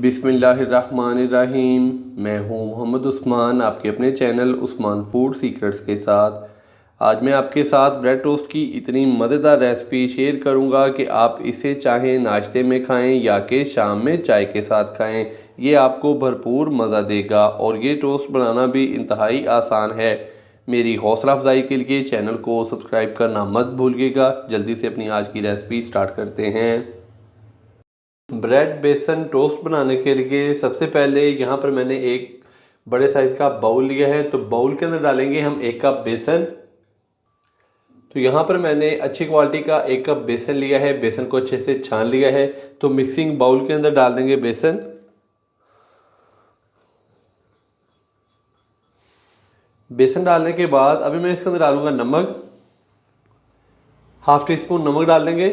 बिस्मिल्लाहिर्रहमानिर्रहीम। मैं हूं मोहम्मद उस्मान, आपके अपने चैनल उस्मान फूड सीक्रेट्स के साथ। आज मैं आपके साथ ब्रेड टोस्ट की इतनी मज़ेदार रेसिपी शेयर करूंगा कि आप इसे चाहें नाश्ते में खाएं या कि शाम में चाय के साथ खाएं। ये आपको भरपूर मज़ा देगा और ये टोस्ट बनाना भी इंतहाई आसान है। मेरी हौसला अफजाई के लिए चैनल को सब्सक्राइब करना मत भूलिएगा। जल्दी से अपनी आज की रेसिपी स्टार्ट करते हैं। ब्रेड बेसन टोस्ट बनाने के लिए सबसे पहले यहाँ पर मैंने एक बड़े साइज़ का बाउल लिया है। तो बाउल के अंदर डालेंगे हम 1 कप बेसन। तो यहाँ पर मैंने अच्छी क्वालिटी का 1 कप बेसन लिया है। बेसन को अच्छे से छान लिया है। तो मिक्सिंग बाउल के अंदर डाल देंगे बेसन। बेसन डालने के बाद अभी मैं इसके अंदर डालूंगा नमक। हाफ टी स्पून नमक डाल देंगे।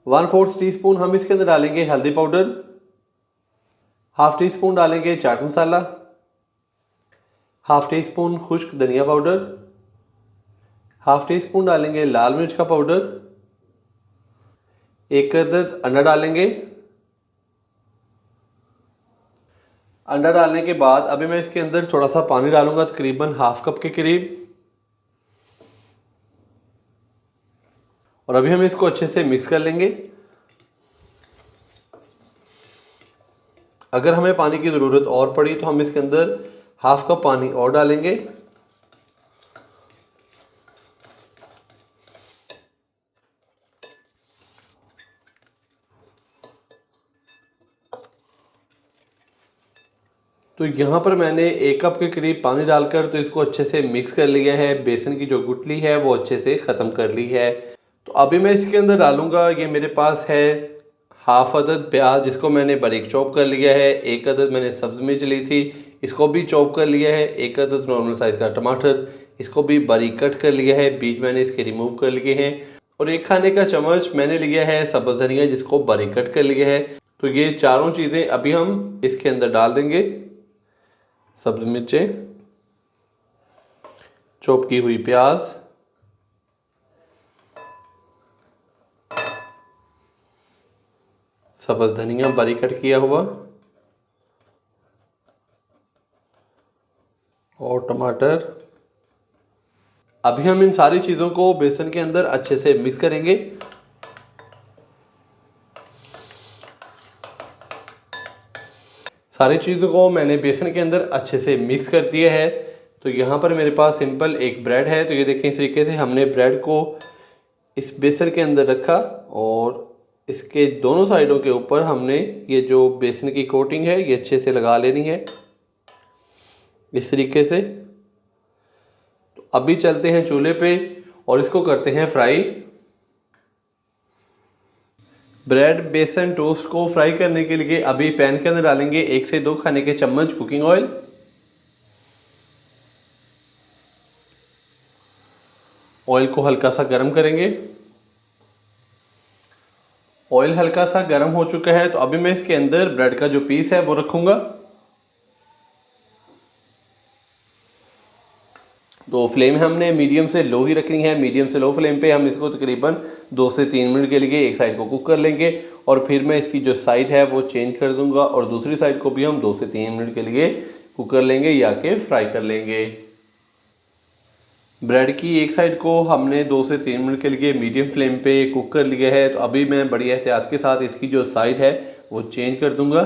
1/4 टीस्पून हम इसके अंदर डालेंगे हल्दी पाउडर। हाफ टी स्पून डालेंगे chaat masala. Half tea spoon खुश्क धनिया पाउडर। हाफ टी स्पून डालेंगे लाल मिर्च का पाउडर। 1 अदद अंडा डालेंगे। अंडा डालने के बाद अभी मैं इसके अंदर थोड़ा सा पानी डालूंगा, तकरीबन हाफ कप के करीब। और अभी हम इसको अच्छे से मिक्स कर लेंगे। अगर हमें पानी की ज़रूरत और पड़ी तो हम इसके अंदर हाफ कप पानी और डालेंगे। तो यहाँ पर मैंने 1 कप के करीब पानी डालकर तो इसको अच्छे से मिक्स कर लिया है। बेसन की जो गुठली है वो अच्छे से ख़त्म कर ली है। तो अभी मैं इसके अंदर डालूंगा, ये मेरे पास है हाफ अदद प्याज जिसको मैंने बारीक चॉप कर लिया है। 1 अदद मैंने सब्ज़ मिर्च ली थी, इसको भी चॉप कर लिया है। 1 अदद नॉर्मल साइज़ का टमाटर, इसको भी बारीक कट कर लिया है, बीज मैंने इसके रिमूव कर लिए हैं। और 1 खाने का चम्मच मैंने लिया है सब्ज़ धनिया जिसको बारीक कट कर लिया है। तो ये चारों चीज़ें अभी हम इसके अंदर डाल देंगे। सब्ज़ मिर्चें, चॉप की हुई प्याज, सब्ज़ धनिया बारीक कट किया हुआ और टमाटर। अभी हम इन सारी चीज़ों को बेसन के अंदर अच्छे से मिक्स करेंगे। सारी चीज़ों को मैंने बेसन के अंदर अच्छे से मिक्स कर दिया है। तो यहाँ पर मेरे पास सिंपल एक ब्रेड है। तो ये देखें, इस तरीके से हमने ब्रेड को इस बेसन के अंदर रखा और इसके दोनों साइडों के ऊपर हमने ये जो बेसन की कोटिंग है ये अच्छे से लगा लेनी है इस तरीके से। तो अभी चलते हैं चूल्हे पे और इसको करते हैं फ्राई। ब्रेड बेसन टोस्ट को फ्राई करने के लिए अभी पैन के अंदर डालेंगे 1 से 2 खाने के चम्मच कुकिंग ऑयल। ऑयल को हल्का सा गर्म करेंगे। ऑयल हल्का सा गर्म हो चुका है तो अभी मैं इसके अंदर ब्रेड का जो पीस है वो रखूंगा। तो फ्लेम हमने मीडियम से लो ही रखनी है। मीडियम से लो फ्लेम पे हम इसको तकरीबन 2 से 3 मिनट के लिए एक साइड को कुक कर लेंगे और फिर मैं इसकी जो साइड है वो चेंज कर दूंगा और दूसरी साइड को भी हम 2 से 3 मिनट के लिए कुक कर लेंगे या कि फ्राई कर लेंगे। ब्रेड की एक साइड को हमने 2 से 3 मिनट के लिए मीडियम फ्लेम पे कुक कर लिया है। तो अभी मैं बड़ी एहतियात के साथ इसकी जो साइड है वो चेंज कर दूंगा।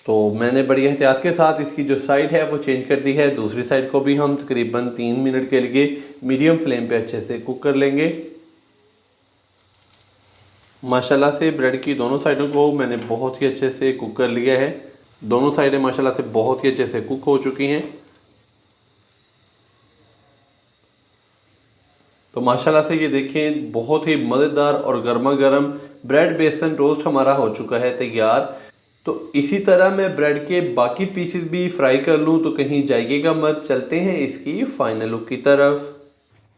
तो मैंने बड़ी एहतियात के साथ इसकी जो साइड है वो चेंज कर दी है। दूसरी साइड को भी हम तकरीबन 3 मिनट के लिए मीडियम फ्लेम पे अच्छे से कुक कर लेंगे। माशाल्लाह से ब्रेड की दोनों साइडों को मैंने बहुत ही अच्छे से कुक कर लिया है। दोनों साइडें माशाल्लाह से बहुत ही अच्छे से कुक हो चुकी हैं। तो माशाल्लाह से ये देखें, बहुत ही मज़ेदार और गर्मा गर्म ब्रेड बेसन टोस्ट हमारा हो चुका है तैयार। तो इसी तरह मैं ब्रेड के बाकी पीसेस भी फ्राई कर लूँ तो कहीं जाइएगा मत। चलते हैं इसकी फाइनल लुक की तरफ।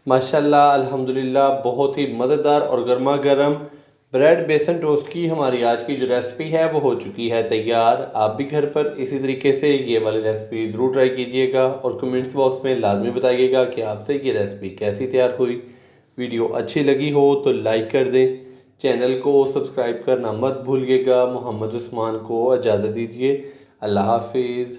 माशाल्लाह अल्हम्दुलिल्लाह बहुत ही मज़ेदार और गर्मा गर्म ब्रेड बेसन टोस्ट की हमारी आज की जो रेसिपी है वो हो चुकी है तैयार। आप भी घर पर इसी तरीके से ये वाली रेसिपी ज़रूर ट्राई कीजिएगा और कमेंट्स बॉक्स में लाजमी बताइएगा कि आपसे ये रेसिपी कैसी तैयार हुई। वीडियो अच्छी लगी हो तो लाइक कर दें, चैनल को सब्सक्राइब करना मत भूलिएगा। मोहम्मद उस्मान को इजाज़त दीजिए। अल्लाह हाफिज़।